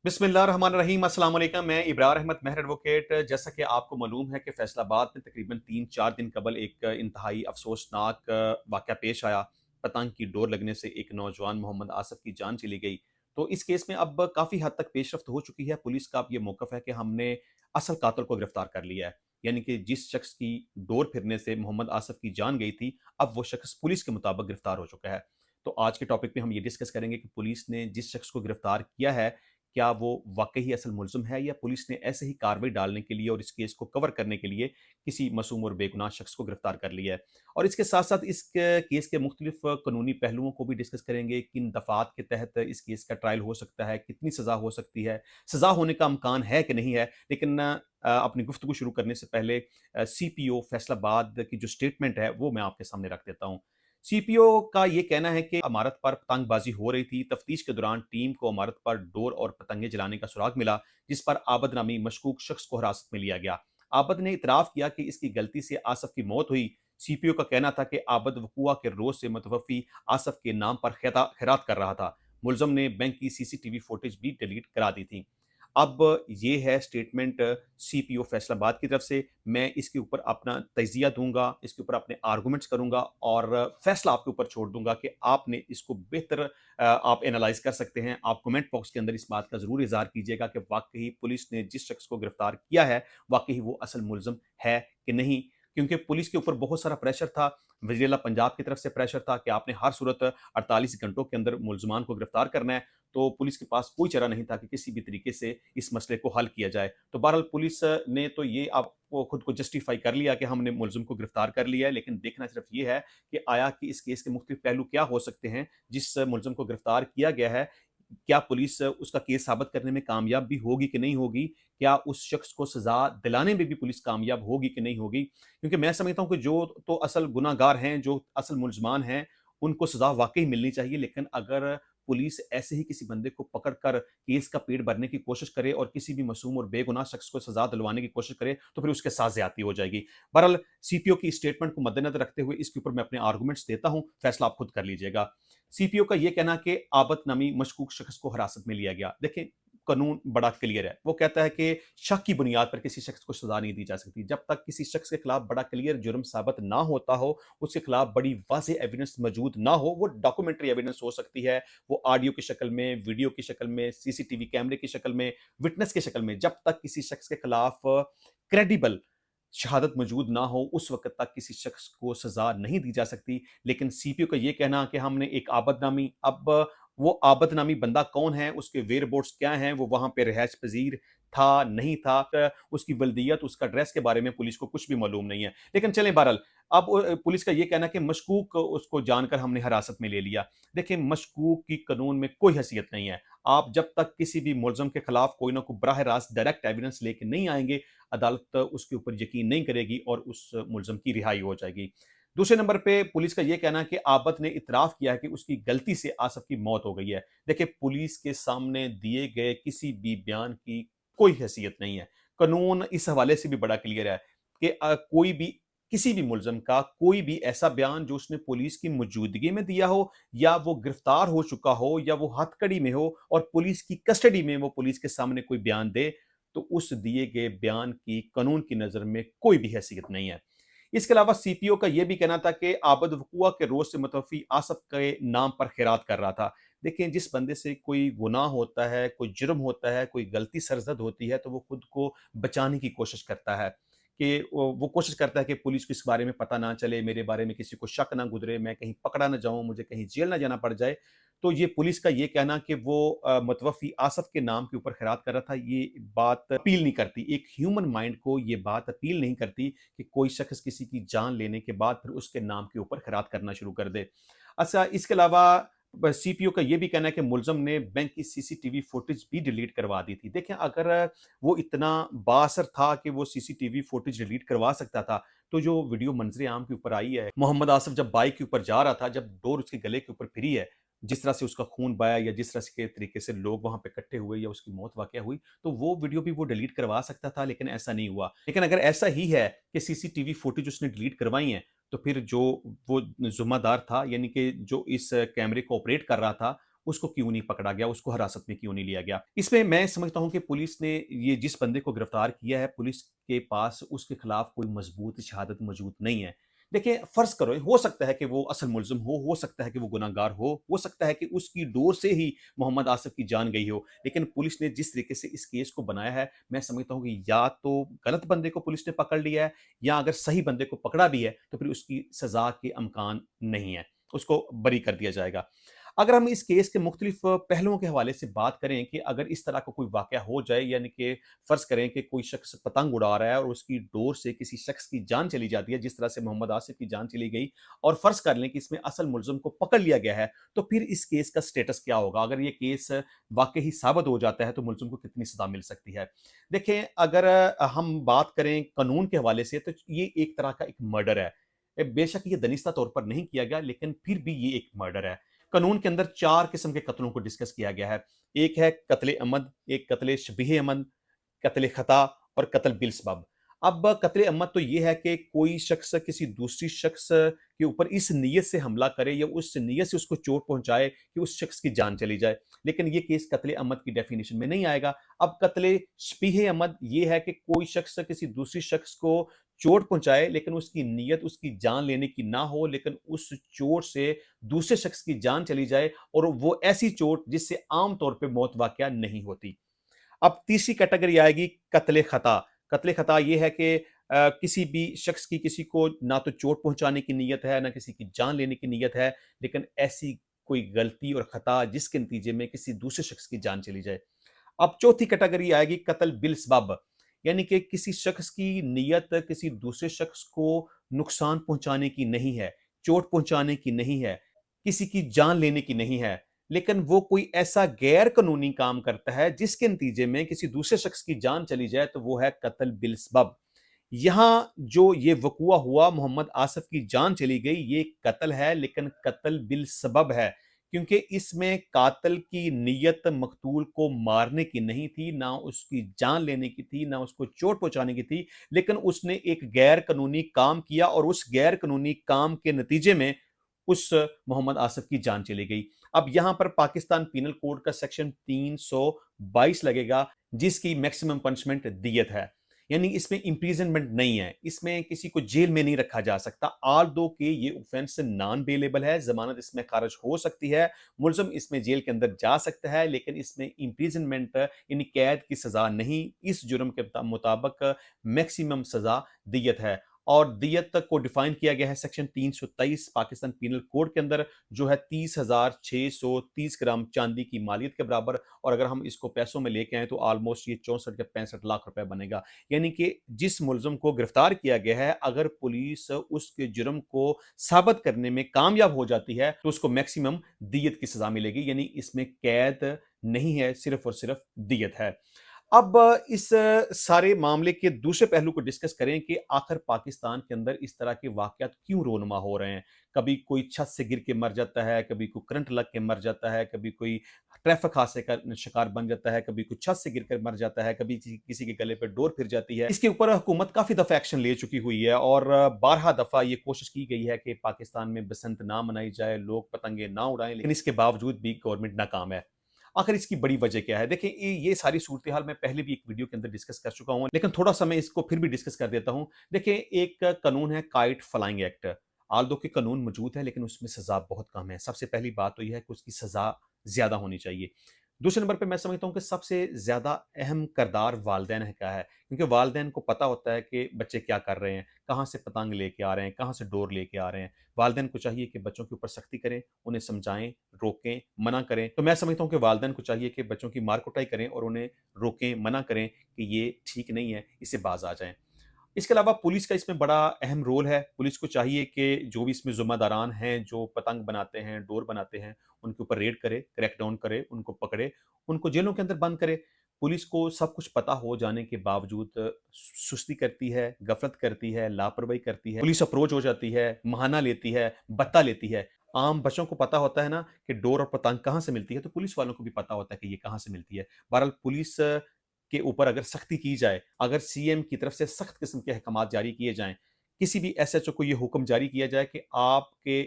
बिस्मिल्लाहिर्रहमानिर्रहीम अस्सलाम वालेकुम। मैं इब्रार अहमद मेहर एडवोकेट। जैसा कि आपको मालूम है कि फैसलाबाद में तकरीबन 3-4 दिन कबल एक इंतहाई अफसोसनाक वाक़या पेश आया। पतंग की डोर लगने से एक नौजवान मोहम्मद आसिफ की जान चली गई। तो इस केस में अब काफ़ी हद तक पेशरफ्त हो चुकी है। पुलिस का अब ये मौक़िफ़ है कि हमने असल कातिल को गिरफ़्तार कर लिया है। यानी कि जिस शख़्स की डोर फिरने से मोहम्मद आसिफ की जान गई थी, अब वो शख़्स पुलिस के मुताबिक गिरफ़्तार हो चुका है। तो आज के टॉपिक में हम ये डिस्कस करेंगे कि पुलिस ने जिस शख़्स को गिरफ़्तार किया है, क्या वो वाक़ई ही असल मुल्ज़िम है या पुलिस ने ऐसे ही कार्रवाई डालने के लिए और इस केस को कवर करने के लिए किसी मासूम और बेगुनाह शख़्स को गिरफ़्तार कर लिया है। और इसके साथ-साथ इस केस के मुख्तलिफ कानूनी पहलुओं को भी डिस्कस करेंगे, किन दफ़ात के तहत इस केस का ट्रायल हो सकता है, कितनी सज़ा हो सकती है, सज़ा होने का इम्कान है कि नहीं है। लेकिन अपनी गुफ्तगू शुरू करने से पहले सीपीओ फैसलाबाद की जो स्टेटमेंट है, वो मैं आपके सामने रख देता हूँ। सीपीओ का ये कहना है कि इमारत पर पतंगबाजी हो रही थी। तफ्तीश के दौरान टीम को इमारत पर डोर और पतंगे जलाने का सुराग मिला, जिस पर आबद नामी मशकूक शख्स को हिरासत में लिया गया। आबद ने इतराफ़ किया कि इसकी गलती से आसिफ की मौत हुई। सीपीओ का कहना था कि आबद वक़ूआ के रोज़ से मुतवफ़्फ़ी आसिफ के नाम पर खैरात कर रहा था। मुल्ज़िम ने बैंक की सीसीटीवी फुटेज भी डिलीट करा दी थी। अब ये है स्टेटमेंट सीपीओ फैसलाबाद की तरफ से। मैं इसके ऊपर अपना तज्ज़िया दूँगा, इसके ऊपर अपने आर्गुमेंट्स करूँगा और फैसला आपके ऊपर छोड़ दूँगा कि आपने इसको बेहतर आप एनालाइज़ कर सकते हैं। आप कमेंट बॉक्स के अंदर इस बात का ज़रूर इज़हार कीजिएगा कि वाक़ई पुलिस ने जिस शख़्स को गिरफ़्तार किया है, वाक़ई वो असल मुल्ज़िम है कि नहीं? क्योंकि पुलिस के ऊपर बहुत सारा प्रेशर था, वज़ीर-ए-आला पंजाब की तरफ से प्रेशर था कि आपने हर सूरत 48 घंटों के अंदर मुल्ज़िमान को गिरफ़्तार करना है। तो पुलिस के पास कोई चारा नहीं था कि किसी भी तरीके से इस मसले को हल किया जाए। तो बहरहाल पुलिस ने तो ये आपको खुद को जस्टिफ़ाई कर लिया कि हमने मुल्ज़िम को गिरफ़्तार कर लिया है, लेकिन देखना सिर्फ़ ये है कि आया कि इस केस के मुख्तलिफ पहलू क्या हो सकते हैं, जिस मुल्ज़िम को गिरफ़्तार किया गया है, क्या पुलिस उसका केस साबित करने में कामयाब भी होगी कि नहीं होगी? क्या उस शख्स को सज़ा दिलाने में भी पुलिस कामयाब होगी कि नहीं होगी? क्योंकि मैं समझता हूँ कि जो तो असल गुनहगार हैं, जो असल मुल्ज़मान हैं, उनको सज़ा वाक़ई मिलनी चाहिए। लेकिन अगर पुलिस ऐसे ही किसी बंदे को पकड़कर केस का पेट भरने की कोशिश करे और किसी भी मासूम और बेगुनाह शख्स को सज़ा दिलवाने की कोशिश करे, तो फिर उसके साथ ज़्यादती हो जाएगी। बहरहाल सीपीओ की स्टेटमेंट को मद्देनज़र रखते हुए इसके ऊपर मैं अपने आर्गुमेंट्स देता हूँ, फैसला आप खुद कर लीजिएगा। सीपीओ का ये कहना कि आबद नामी मशकूक शख्स को हिरासत में लिया गया। देखें, कानून बड़ा क्लियर है। वो कहता है कि शक की बुनियाद पर किसी शख्स को सज़ा नहीं दी जा सकती। जब तक किसी शख्स के खिलाफ बड़ा क्लियर जुर्म साबित ना होता हो, उसके खिलाफ बड़ी वाज़ेह एविडेंस मौजूद ना हो, वो डॉक्यूमेंट्री एविडेंस हो सकती है, वो ऑडियो की शक्ल में, वीडियो की शक्ल में, सीसीटीवी कैमरे की शक्ल में, विटनेस की शक्ल में, जब तक किसी शख्स के खिलाफ क्रेडिबल शहादत मौजूद ना हो, उस वक़्त तक किसी शख्स को सज़ा नहीं दी जा सकती। लेकिन सीपीओ का ये कहना कि हमने एक आबद नामी, अब वो आबद नामी बंदा कौन है, उसके वेयरअबाउट्स क्या हैं, वो वहाँ पे रिहाइश पज़ीर था, नहीं था, उसकी वल्दियत, उसका एड्रेस के बारे में पुलिस को कुछ भी मालूम नहीं है। लेकिन चलें बहरहाल, अब पुलिस का ये कहना है कि मशकूक उसको जानकर हमने हिरासत में ले लिया। देखिए, मशकूक की कानून में कोई हैसियत नहीं है। आप जब तक किसी भी मुल्ज़िम के खिलाफ कोई ना कोई बराह रास्त डायरेक्ट एविडेंस लेके नहीं आएँगे, अदालत उसके ऊपर यकीन नहीं करेगी और उस मुल्ज़िम की रिहाई हो जाएगी। दूसरे नंबर पे पुलिस का ये कहना है कि आबद ने इतराफ़ किया है कि उसकी गलती से आसिफ की मौत हो गई है। देखिए, पुलिस के सामने दिए गए किसी भी बयान की कोई हैसियत नहीं है। कानून इस हवाले से भी बड़ा क्लियर है कि कोई भी किसी भी मुल्ज़िम का कोई भी ऐसा बयान जो उसने पुलिस की मौजूदगी में दिया हो या वो गिरफ़्तार हो चुका हो या वो हथकड़ी में हो और पुलिस की कस्टडी में वो पुलिस के सामने कोई बयान दे, तो उस दिए गए बयान की कानून की नज़र में कोई भी हैसियत नहीं है। इसके अलावा सीपीओ का यह भी कहना था कि आबद वक़ूआ के रोज़ से मुतवफ़्फ़ी आसिफ के नाम पर खैरात कर रहा था। देखिए, जिस बंदे से कोई गुनाह होता है, कोई जुर्म होता है, कोई गलती सरज़द होती है, तो वो खुद को बचाने की कोशिश करता है कि वो कोशिश करता है कि पुलिस को इस बारे में पता ना चले, मेरे बारे में किसी को शक ना गुज़रे, मैं कहीं पकड़ा ना जाऊँ, मुझे कहीं जेल ना जाना पड़ जाए। तो ये पुलिस का ये कहना कि वो मुतवफ़्फ़ी आसिफ के नाम के ऊपर खैरात कर रहा था, ये बात अपील नहीं करती। एक ह्यूमन माइंड को ये बात अपील नहीं करती कि कोई शख़्स किसी की जान लेने के बाद फिर उसके नाम के ऊपर खैरात करना शुरू कर दे। अच्छा, इसके अलावा सीपीओ का ये भी कहना है कि मुल्ज़िम ने बैंक की सीसीटीवी फुटेज भी डिलीट करवा दी थी। देखें, अगर वो इतना बाअसर था कि वो सीसीटीवी फुटेज डिलीट करवा सकता था, तो जो वीडियो मंज़र आम के ऊपर आई है, मोहम्मद आसिफ जब बाइक के ऊपर जा रहा था, जब डोर उसके गले के ऊपर फिरी है, जिस तरह से उसका खून बहा या जिस तरह के तरीके से लोग वहाँ पे इकट्ठे हुए या उसकी मौत वाक़या हुई, तो वो वीडियो भी वो डिलीट करवा सकता था, लेकिन ऐसा नहीं हुआ। लेकिन अगर ऐसा ही है कि सीसीटीवी फुटेज उसने डिलीट करवाई हैं, तो फिर जो वो ज़िम्मेदार था, यानी कि जो इस कैमरे को ऑपरेट कर रहा था, उसको क्यों नहीं पकड़ा गया, उसको हिरासत में क्यों नहीं लिया गया। इसमें मैं समझता हूँ कि पुलिस ने ये जिस बंदे को गिरफ्तार किया है, पुलिस के पास उसके खिलाफ कोई मजबूत शहादत मौजूद नहीं है। देखिए, फ़र्ज़ करो हो सकता है कि वो असल मुल्ज़िम हो सकता है कि वो गुनहगार हो सकता है कि उसकी डोर से ही मोहम्मद आसिफ की जान गई हो। लेकिन पुलिस ने जिस तरीके से इस केस को बनाया है, मैं समझता हूँ कि या तो गलत बंदे को पुलिस ने पकड़ लिया है, या अगर सही बंदे को पकड़ा भी है, तो फिर उसकी सज़ा के इम्कान नहीं है। उसको बरी कर दिया जाएगा। अगर हम इस केस के मुख्तलिफ पहलुओं के हवाले से बात करें कि अगर इस तरह का कोई वाक़या हो जाए, यानी कि फ़र्ज़ करें कि कोई शख्स पतंग उड़ा रहा है और उसकी डोर से किसी शख्स की जान चली जाती है, जिस तरह से मोहम्मद आसिफ की जान चली गई, और फ़र्ज़ कर लें कि इसमें असल मुल्ज़िम को पकड़ लिया गया है, तो फिर इस केस का स्टेटस क्या होगा? अगर ये केस वाक़ई ही साबित हो जाता है, तो मुल्ज़िम को कितनी सज़ा मिल सकती है? देखें, अगर हम बात करें कानून के हवाले से, तो ये एक तरह का एक मर्डर है। बेशक ये दनिस्ता तौर पर नहीं किया गया, लेकिन फिर भी ये एक मर्डर है। कानून के अंदर 4 किस्म के कत्लों को डिस्कस किया गया है। एक है कत्ले अमद, एक कत्ले शबीह अमद, कत्ल खता और कत्ल बिलसबब। अब कत्ल अमद तो ये है कि कोई शख्स किसी दूसरी शख्स के ऊपर इस नीयत से हमला करे या उस नीयत से उसको चोट पहुंचाए कि उस शख्स की जान चली जाए। लेकिन ये केस कत्ल अमद की डेफिनेशन में नहीं आएगा। अब कत्ल शबीह अमद ये है कि कोई शख्स किसी दूसरी शख्स को चोट पहुंचाए, लेकिन उसकी नीयत उसकी जान लेने की ना हो, लेकिन उस चोट से दूसरे शख्स की जान चली जाए, और वो ऐसी चोट जिससे आम तौर पे मौत वाक़या नहीं होती। अब तीसरी कैटेगरी आएगी कत्ले खता। कत्ले खता ये है कि किसी भी शख्स की किसी को ना तो चोट पहुंचाने की नीयत है, ना किसी की जान लेने की नीयत है, लेकिन ऐसी कोई गलती और खता जिसके नतीजे में किसी दूसरे शख्स की जान चली जाए। अब चौथी कैटेगरी आएगी कत्ल बिलसबब, यानी कि किसी शख्स की नीयत किसी दूसरे शख्स को नुकसान पहुंचाने की नहीं है, चोट पहुंचाने की नहीं है, किसी की जान लेने की नहीं है, लेकिन वो कोई ऐसा गैर कानूनी काम करता है जिसके नतीजे में किसी दूसरे शख्स की जान चली जाए, तो वो है कत्ल बिलसबब। यहां जो ये वकूआ हुआ, मोहम्मद आसिफ की जान चली गई, ये कत्ल है, लेकिन कत्ल बिलसबब है, क्योंकि इसमें कातिल की नीयत मकतूल को मारने की नहीं थी, ना उसकी जान लेने की थी, ना उसको चोट पहुंचाने की थी, लेकिन उसने एक गैर कानूनी काम किया, और उस गैर कानूनी काम के नतीजे में उस मोहम्मद आसिफ की जान चली गई। अब यहां पर पाकिस्तान पीनल कोड का सेक्शन 322 लगेगा, जिसकी मैक्सिमम पनिशमेंट दियत है। यानी इसमें इंप्रीजनमेंट नहीं है, इसमें किसी को जेल में नहीं रखा जा सकता। आल दो के ये ऑफेंस नॉन बेलेबल है, जमानत इसमें खारिज हो सकती है, मुलजम इसमें जेल के अंदर जा सकता है, लेकिन इसमें इंप्रीजनमेंट यानी कैद की सजा नहीं। इस जुर्म के मुताबिक मैक्सिमम सजा दियत है, और दियत को डिफाइन किया गया है सेक्शन 323 पाकिस्तान पीनल कोड के अंदर, जो है 30,630 ग्राम चांदी की मालियत के बराबर। और अगर हम इसको पैसों में लेके आए, तो ऑलमोस्ट ये 64 या 65 लाख रुपए बनेगा। यानी कि जिस मुलजम को गिरफ्तार किया गया है, अगर पुलिस उसके जुर्म को साबित करने में कामयाब हो जाती है, तो उसको मैक्सिमम दियत की सजा मिलेगी। यानी इसमें कैद नहीं है, सिर्फ और सिर्फ दियत है। अब इस सारे मामले के दूसरे पहलू को डिस्कस करें कि आखिर पाकिस्तान के अंदर इस तरह के वाक़यात क्यों रोनुमा हो रहे हैं। कभी कोई छत से गिर के मर जाता है, कभी कोई करंट लग के मर जाता है, कभी कोई ट्रैफ़िक हादसे का शिकार बन जाता है, कभी कोई छत से गिरकर मर जाता है, कभी किसी के गले पे डोर फिर जाती है। इसके ऊपर हुकूमत काफ़ी दफ़ा एक्शन ले चुकी हुई है, और बारहा दफ़ा ये कोशिश की गई है कि पाकिस्तान में बसंत ना मनाई जाए, लोग पतंगे ना उड़ाएँ, लेकिन इसके बावजूद भी गवर्नमेंट नाकाम है। आखिर इसकी बड़ी वजह क्या है? देखिए, ये सारी सूरत-ए-हाल मैं पहले भी एक वीडियो के अंदर डिस्कस कर चुका हूँ, लेकिन थोड़ा-सा मैं इसको फिर भी डिस्कस कर देता हूँ। देखिए, एक कानून है काइट फ्लाइंग एक्ट। ऑल्दो कि कानून मौजूद है, लेकिन उसमें सज़ा बहुत कम है। सबसे पहली बात तो ये है कि उसकी सज़ा ज़्यादा होनी चाहिए। दूसरे नंबर पे मैं समझता हूँ कि सबसे ज़्यादा अहम किरदार वालिदैन का है, क्योंकि वालिदैन को पता होता है कि बच्चे क्या कर रहे हैं, कहाँ से पतंग लेके आ रहे हैं, कहाँ से डोर लेके आ रहे हैं। वालिदैन को चाहिए कि बच्चों के ऊपर सख्ती करें, उन्हें समझाएँ, रोकें, मना करें। तो मैं समझता हूँ कि वालिदैन को चाहिए कि बच्चों की मार कुटाई करें और उन्हें रोकें, मना करें कि ये ठीक नहीं है, इससे बाज़ आ जाएँ। इसके अलावा पुलिस का इसमें बड़ा अहम रोल है। पुलिस को चाहिए कि जो भी इसमें ज़िम्मेदारान हैं, जो पतंग बनाते हैं, डोर बनाते हैं, उनके ऊपर रेड करे, क्रैकडाउन करे, उनको पकड़े, उनको जेलों के अंदर बंद करे। पुलिस को सब कुछ पता हो जाने के बावजूद सुस्ती करती है, गफलत करती है, लापरवाही करती है। पुलिस अप्रोच हो जाती है, महाना लेती है, बत्ता लेती है। आम बच्चों को पता होता है ना कि डोर और पतंग कहाँ से मिलती है, तो पुलिस वालों को भी पता होता है कि ये कहाँ से मिलती है। बहरहाल पुलिस के ऊपर अगर सख्ती की जाए, अगर सीएम की तरफ से सख्त किस्म के अहकामात जारी किए जाएँ, किसी भी एसएचओ को ये हुक्म जारी किया जाए कि आपके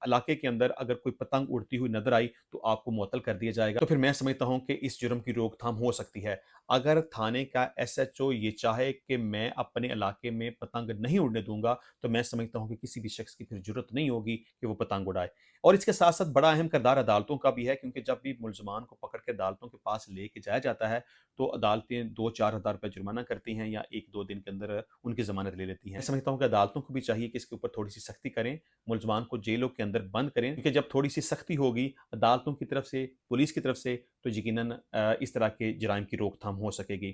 इलाके के अंदर अगर कोई पतंग उड़ती हुई नज़र आई, तो आपको मुअत्तल कर दिया जाएगा। तो फिर मैं समझता हूँ कि इस जुर्म की रोकथाम हो सकती है। अगर थाने का एसएचओ ये चाहे कि मैं अपने इलाके में पतंग नहीं उड़ने दूँगा, तो मैं समझता हूँ कि किसी भी शख्स की फिर ज़रूरत नहीं होगी कि वो पतंग उड़ाए। और इसके साथ-साथ बड़ा अहम किरदार अदालतों का भी है, क्योंकि जब भी मुल्ज़िमान को पकड़ के अदालतों के पास लेके जाया जाता है, तो अदालतें 2-4 हज़ार रुपए जुर्माना करती हैं या 1-2 दिन के अंदर उनकी ज़मानत ले लेती हैं। मैं समझता हूँ कि अदालतों को भी चाहिए कि इसके ऊपर थोड़ी-सी सख्ती करें, मुल्ज़िमान को जेलों के अंदर बंद करें, क्योंकि जब थोड़ी-सी सख्ती होगी अदालतों की तरफ से, पुलिस की तरफ से, तो यकीनन इस तरह के जराइम की रोकथाम हो सकेगी।